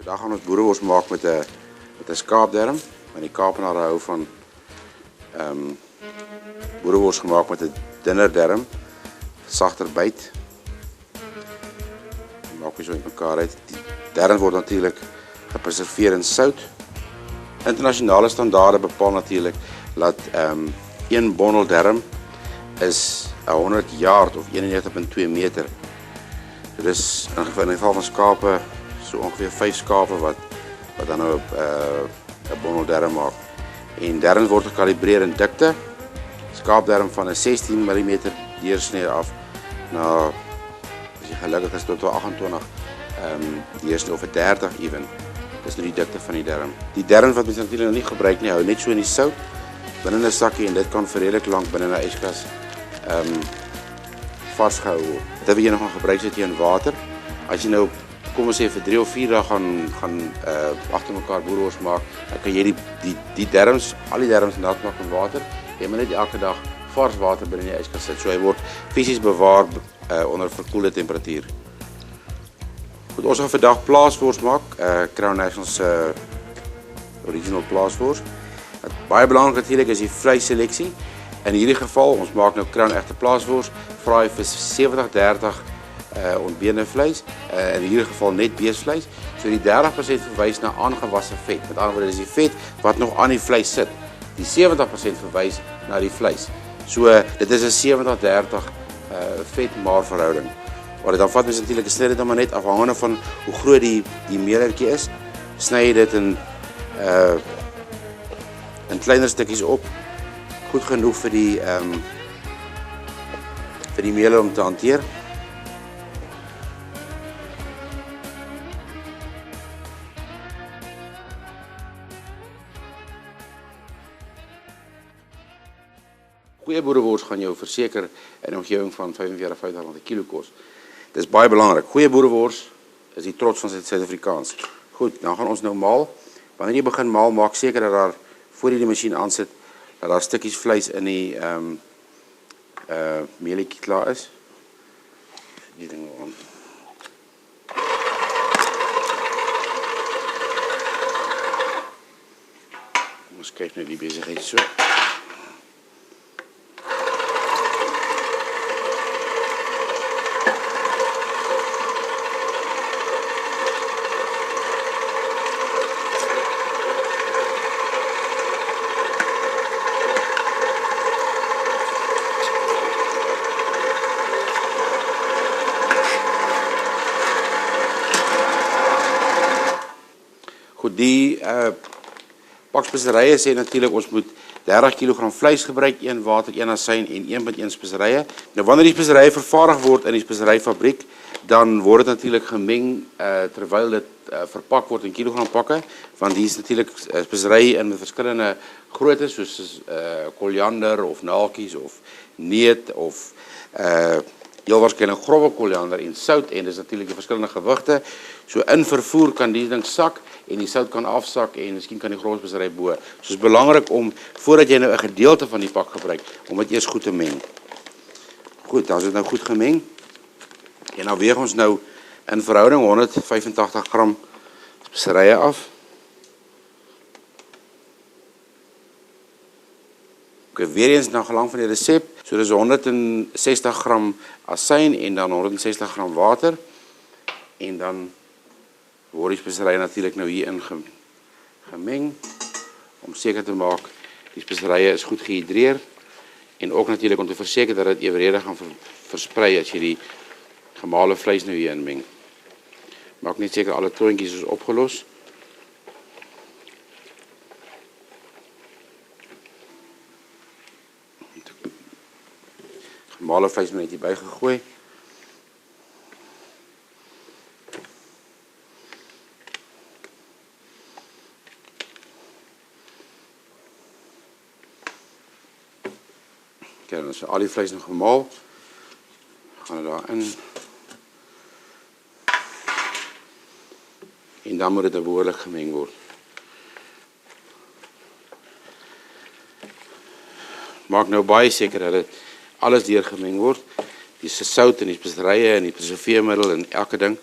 Daar gaan ons boerewors maak met 'n skaapdarm. Want die Kaapenare hou van boerewors gemaak met 'n dunner darm, sagter byt. Maak jy so in mekaar uit. Die darm word natuurlik gepreserveer in sout. Internasionale standaarde bepaal natuurlik dat een bondel darm is 100 yard of 91.2 meter. So dis in geval van skape so ongeveer 5 skape wat dan nou 'n bondel darm maak. En darms word gekalibreer in dikte. Skaapdarm van 'n 16 mm deursnee af na, as jy gelukkig is, tot 28 deursnee of 'n 30 ewen. Dis nou die dikte van die darm. Die darm wat mense natuurlik nog nie gebruik nie, hou net so in die sout binne 'n sakkie en dit kan vir redelik lank binne 'n yskas vasgehou word. Dit wil jy nog gaan gebruik sit in water. As jy nou kom ons sê vir 3 of 4 dae gaan agter mekaar boerewors maak, dan kan jy die darms, al die darms nat maak in water. Jy moet net elke dag vars water binne die yskas sit. So hy word fisies bewaar onder verkoelde temperatuur. Goed, ons gaan vandag plaaswors maak, Crown National se original plaaswors. Baie belangrik natuurlik is die vleisseleksie. In hierdie geval, ons maak nou Crown egte plaaswors, vra hy vir 70-30 ontbeende vleis, in hierdie geval net beesvleis. So die 30% verwys na aangewasse vet. Met ander woorde, dis die vet wat nog aan die vleis sit. Die 70% verwys na die vleis. So dit is 'n 70-30 vet-maar verhouding. Maar dan vat mens natuurlik 'n sny dit dan maar net afhangende van hoe groot die meelertjie is. Sny jy dit in kleiner stukkies op. Goed genoeg vir die meeler om te hanteer. Goeie boerewors gaan jou verseker in 'n omgewing van R45 'n kilo kos. Dit is baie belangrik. Goeie boerewors is die trots van Suid-Afrikaans. Goed, dan gaan ons nou maal. Wanneer jy begin maal, maak seker dat daar voor jy die masjien aansit, dat daar stukkies vleis in die meelietjie klaar is. Die ding aan. Ons kyk net die besigheid so. Goed, die pakspeserye sê natuurlik ons moet 30 kg vleis gebruik, 1 water, 1 asyn en 1.1 speserye. Nou wanneer die speserye vervaardig word in die speseryfabriek, dan word dit natuurlik gemeng terwyl dit verpak word in kilogrampakke, want hier is natuurlik speserye in met verskillende groottes soos koriander of naaltjies of neut of heel waarskynlik grove koriander en sout, en dis natuurlik die verskillende gewigte. So in vervoer kan die ding sak en die sout kan afsak en miskien kan die grove spesery bo. So is belangrik om voordat jy nou 'n gedeelte van die pak gebruik, om dit eers goed te meng. Goed, dan is dit nou goed gemeng. En dan weeg ons nou in verhouding 185 gram speserye af. Weer eens na gelang van die resep, so dis 160 gram asyn en dan 160 gram water. En dan word die speserye natuurlik nou hierin gemeng, om seker te maak die speserye is goed gehidreer, en ook natuurlik om te verseker dat dit evenredig gaan versprei as jy die gemale vleis nou hierin meng. Maak net seker alle troontjies is opgelos. Gemale vleis moet net hierby gegooi. Kijk, dan is al die vlees nog gemaal. Gaan we daarin. En dan moet dit behoorlik gemeng word. Maak nou baie seker dat dit alles deur gemeng word. Die sout en die speserye en die preserveermiddel en elke ding.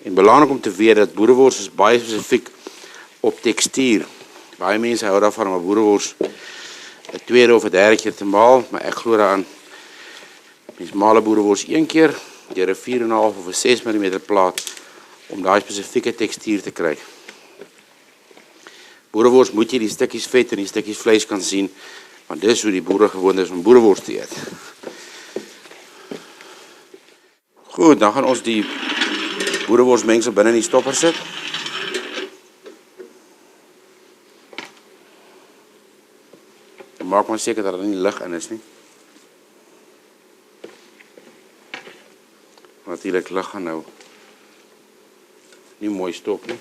En belangrik om te weet dat boerewors is baie spesifiek op tekstuur. Baie mense hou daarvan om 'n boerewors 'n tweede of 'n derde keer te maal, maar ek glo daaraan. Mens maal 'n boerewors een keer deur 'n 4,5 of 'n 6 mm plaat om daai spesifieke tekstuur te kry. Boerewors moet jy die stukkies vet en die stukkies vleis kan sien, want dis hoe die boere gewoond is om boerewors te eet. Goed, dan gaan ons die boereworsmengsel binne in die stopper sit. En maak maar seker dat daar nie lug in is nie. Natuurlik lug gaan nou nie mooi stop nie.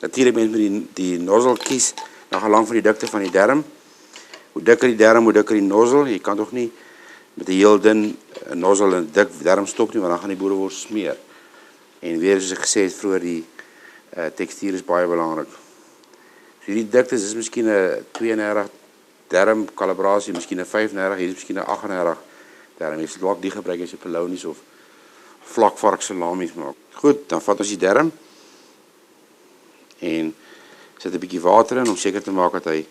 Natuurlik moet die nozzle kies na gelang van die dikte van die darm. Hoe dikker die darm, hoe dikker die nozzle. Jy kan toch nie met 'n heel dun nozzle en 'n dik darm stop nie, want dan gaan die boerewors smeer. En weer soos ek gesê het vroeër, die tekstuur is baie belangrik. So hierdie diktes is miskien 'n 32 darm kalibrasie, miskien 'n 35, hier is miskien 'n 38 darm. Jy sal dalk die gebruik as jy polonies of vlakvark salamies maak. Goed, dan vat ons die darm en sit 'n bietjie water in om seker te maak dat hy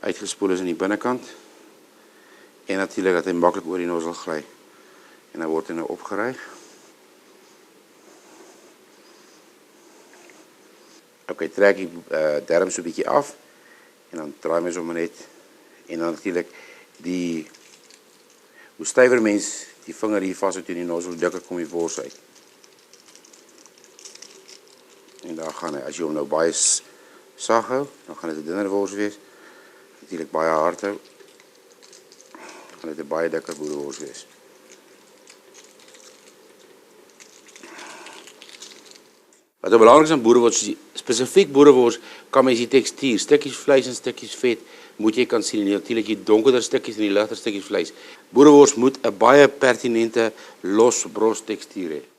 uitgespoel is aan die binnekant en natuurlik dat hy maklik oor die nozzle gly. En dan word hy nou opgeruig. Ok, trek die darm so 'n bietjie af en dan draai mens hom net en dan natuurlik hoe stywer mens die vinger hier vashou teen die nozzle, hoe dikker kom die wors uit. En daar gaan hy, as jy hom nou baie sag hou, dan gaan dit 'n dunner wors wees. Natuurlik baie hard hou, gaan dit 'n baie dikker boerewors wees. Wat ook belangrik is aan boerewors, spesifiek boerewors, kan mens die tekstuur, stukkies vleis en stukkies vet, moet jy kan sien, en natuurlik die donkerder stukkies en die ligter stukkies vleis. Boerewors moet 'n baie pertinente los bros tekstuur hê.